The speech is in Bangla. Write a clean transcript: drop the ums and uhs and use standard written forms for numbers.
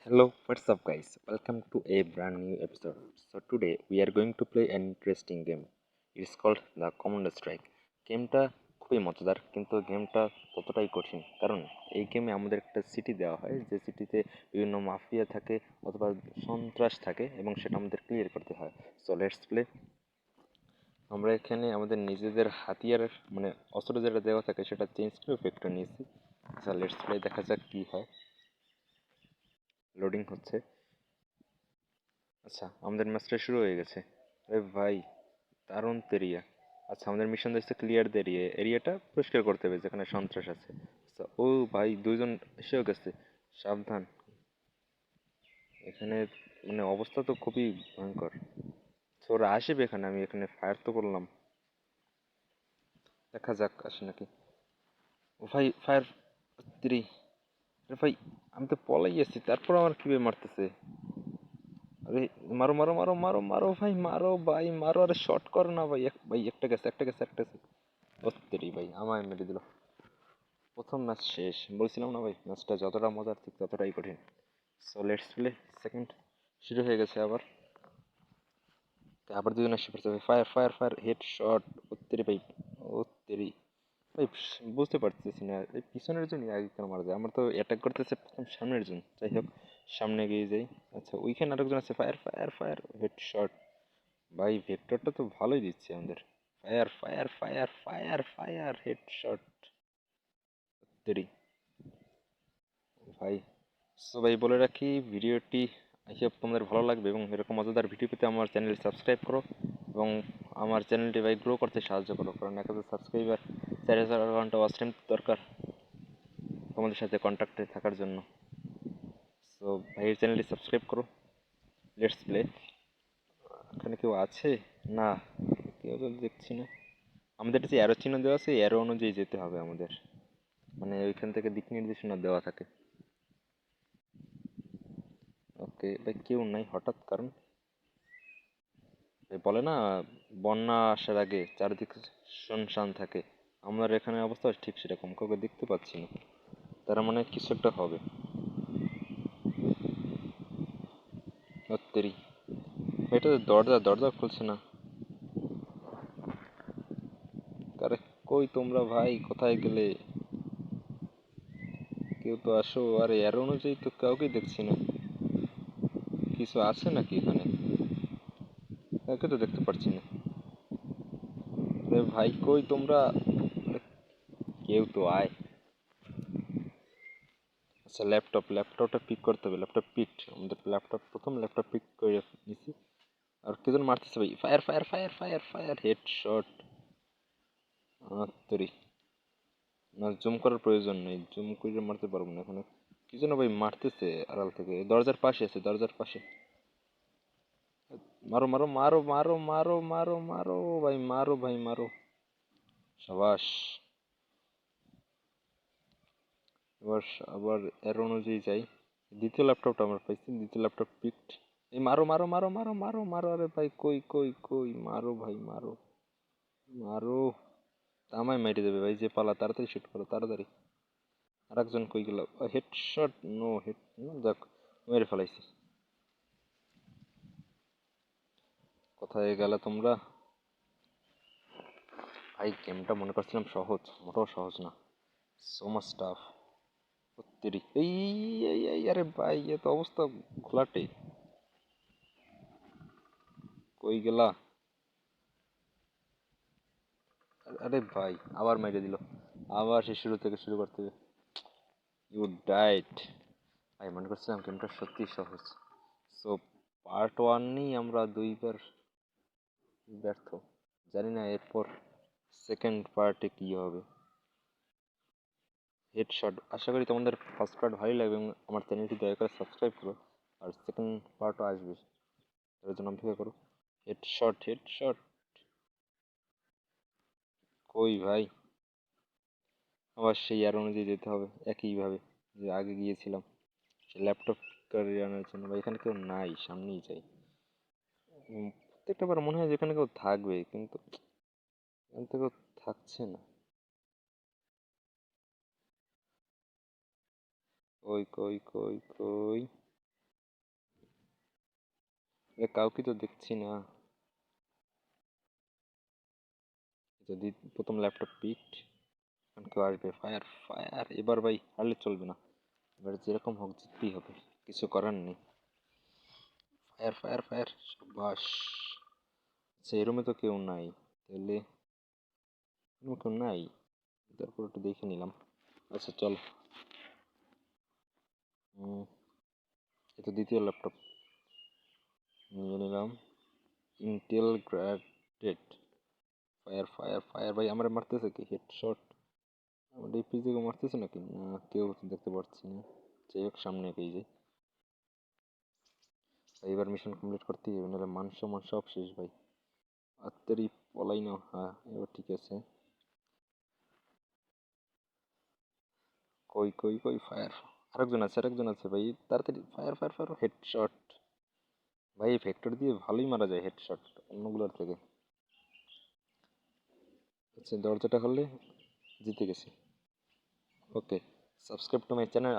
Hello, what's up, guys? Welcome to a brand new episode. So, today we are going to play an interesting game. It's called the Commando Strike. গেমটা খুবই মজাদার, কিন্তু গেমটা ততটাই কঠিন, কারণ এই গেমে আমাদের একটা সিটি দেওয়া হয়, যে সিটিতে বিভিন্ন মাফিয়া থাকে অথবা সন্ত্রাস থাকে, এবং সেটা আমাদের ক্লিয়ার করতে হয়। So let's play. আমরা এখানে আমাদের নিজেদের হাতিয়ার, মানে অস্ত্র যেটা দেওয়া থাকে সেটা চেঞ্জ করে ফ্যাক্টর নিয়েছি। আচ্ছা, লেটস প্লে, দেখা যাক কি হয়। লোডিং হচ্ছে। আচ্ছা, আমাদের ম্যাচটা শুরু হয়ে গেছে। আরে ভাই, দারুণ এরিয়া। আচ্ছা, আমাদের মিশন দিচ্ছে ক্লিয়ার দ্য এরিয়া, এরিয়াটা পরিষ্কার করতে হবে যেখানে সন্ত্রাস আছে। আচ্ছা, ও ভাই, দুইজন এসেও গেছে। সাবধান, এখানে মানে অবস্থা তো খুবই ভয়ঙ্কর। তো ওরা আসবে এখানে, আমি এখানে ফায়ার তো করলাম, দেখা যাক আসে নাকি। ও ভাই, ফায়ার স্ত্রী। আরে ভাই, আমি তো পলাই আছি, তারপর আমার কিভাবে মারতেছে? আরে মারো মারো মারো মারো মারো ভাই, মারো ভাই মারো, আরে শর্ট করো না ভাই। ভাই একটা গেছে, একটা গেছে, একটা গেছে। অস্থিরই ভাই, আমায় মেরে দিল। প্রথম ম্যাচ শেষ। বলছিলাম না ভাই, ম্যাচটা যতটা মজার ঠিক ততটাই কঠিন। So let's play. সেকেন্ড শুরু হয়ে গেছে আবার। আবার দুজন এসে পড়ছে ভাই, fire fire fire, head shot. অত্তেরি ভাই, অত্তেরি ভাই, বুঝতে পারতেছি না এই পিছনের জন্য আগে কেন মারা যায়। আমার তো অ্যাটাক করতেছে প্রথম সামনের জন, যাই হোক সামনে এগিয়ে যাই। আচ্ছা, ওইখানে আরেকজন আছে, fire fire fire, head shot. ভাই ভেক্টরটা তো ভালোই দিচ্ছে আমাদের। Fire fire fire fire fire, head shot. দেরি ভাই। সো ভাই, বলে রাখি ভিডিওটি আই হোপ তোমাদের ভালো লাগবে, এবং এরকম মজাদার ভিডিও পেতে আমার চ্যানেল সাবস্ক্রাইব করো, এবং আমার চ্যানেলটি ভাই গ্রো করতে সাহায্য করো, কারণ 1000 সাবস্ক্রাইবার 4000 ঘন্টা ওয়াচ টাইম দরকার তোমাদের সাথে কন্ট্যাক্টে থাকার জন্য। সো ভাইয়ের চ্যানেলটি সাবস্ক্রাইব করো। Let's play. এখানে কেউ আছে? না, কেউ তো দেখছি না। আমাদের যে অ্যারো চিহ্ন দেওয়া আছে, অ্যারো অনুযায়ী যেতে হবে আমাদের, মানে ওইখান থেকে দিক নির্দেশনা দেওয়া থাকে। ওকে ভাই, কেউ নাই হঠাৎ, কারণ এই বলে না, বন্যা আসার আগে চারিদিকে শুনশান থাকে, আমার এখানে অবস্থা ঠিক সেরকম, কাউকে দেখতে পাচ্ছি না। তারা মানে কিছু একটা হবে। সত্যি, এটা দরজা দরজা খুলছে না। আরে কই তোমরা ভাই, কোথায় গেলে? কেউ তো আসো। আরে এর অনুযায়ী তো কাউকে দেখছি না। কিছু আছে নাকি এখানে? কাউকে তো দেখতে পাচ্ছি না। আরে ভাই, কই তোমরা? আরে, কেউ তো আয়। আচ্ছা, ল্যাপটপটা পিক করতে হবে। ল্যাপটপ পিক, আমাদের ল্যাপটপ প্রথম ল্যাপটপ পিক করে নিছি। আর কেজন মারতেছে ভাই, fire fire fire fire fire, head shot. তরি না, জুম করার প্রয়োজন নেই, জুম করে মারতে পারবো না এখানে। কি যেন ভাই মারতেছে আড়াল থেকে, দরজার পাশে আছে, দরজার পাশে। মারো মারো মারো মারো মারো মারো মারো ভাই, মারো ভাই মারো। সাবাস। এবার আবার এর অনুযায়ী যাই। দ্বিতীয় ল্যাপটপটা আমরা পাইছি, দ্বিতীয় ল্যাপটপ পিকড। এই মারো মারো মারো মারো মারো মারো, আরে ভাই কই কই কই, মারো ভাই মারো মারো। আমায় মেরে দেবে ভাই, যে পালা, তাড়াতাড়ি শুট করো তাড়াতাড়ি। আর একজন কই গেল? Head shot, no head. যাক, মেরে ফেলাইছি। কোথায় গেলে তোমরা? ভাই গেমটা মনে করছিলাম সহজ, মোটেও সহজ না। So much tough. সত্যি। এই এই এই, আরে ভাই এ তো অবস্থা ঘোলাটে। কই গেলা? আরে ভাই, আবার মেরে দিল। আবার সে শুরু থেকে শুরু করতে হবে। ইউ ডাইট। ভাই মনে করছিলাম গেমটা সত্যি সহজ। সো পার্ট ওয়ান নেই, আমরা দুইবার ব্যর্থ। জানি না এরপর সেকেন্ড পার্টে কি হবে। হেডশট, আশা করি তোমাদের ফার্স্ট পার্ট ভালোই লাগবে, এবং আমার চ্যানেলটি দয়া করে সাবস্ক্রাইব করো। আর সেকেন্ড পার্টও আসবে, তার জন্য অপেক্ষা করো। Headshot headshot. কই ভাই? আবার সেই আর অনুযায়ী যেতে হবে একইভাবে যে আগে গিয়েছিলাম, সে ল্যাপটপ করে আনার জন্য। ভাই এখানে কেউ নাই, সামনেই যাই। প্রত্যেকটা বার মনে হয় যেখানে কেউ থাকবে, কিন্তু এখানে তো কেউ থাকছে না। কই কই কই কই? কাউকে তো দেখছি না। যদি প্রথম ল্যাপটপ পিট, কেউ আসবে। ফায়ার ফায়ার, এবার ভাই হারলে চলবে না, এবার যেরকম হোক জিততেই হবে, কিছু করার নেই। ফায়ার ফায়ার ফায়ার, বাস। আচ্ছা এই রুমে তো কেউ নাই, তাহলে কেউ নাই, তারপর একটু দেখে নিলাম। আচ্ছা চল। এই তো দ্বিতীয় ল্যাপটপ নিয়ে নিলাম, ইন্টেল গ্রাডেড। ফায়ার ফায়ার ফায়ার, ভাই আমার মারতেছে কি হেডশট? আমার এই পিছে কেউ মারতেছে নাকি? না, কেউ তো দেখতে পাচ্ছি না। যাই হোক, সামনে এগিয়ে যাই। এবার মিশন কমপ্লিট করতেই হবে, নাহলে মান সম্মান সব শেষ ভাই। আত্মারি পলাই না। হ্যাঁ এবার ঠিক আছে। কই কই কই ফায়ার, আরেকজন আছে আরেকজন আছে ভাই, তাড়াতাড়ি ফায়ার ফায়ার ফায়ার, হেডশট। ভাই ভেক্টর দিয়ে ভালোই মারা যায় হেডশট অন্যগুলোর থেকে। আচ্ছা দরজাটা হলে জিতে গেছি। ওকে, সাবস্ক্রাইব টু মাই চ্যানেল।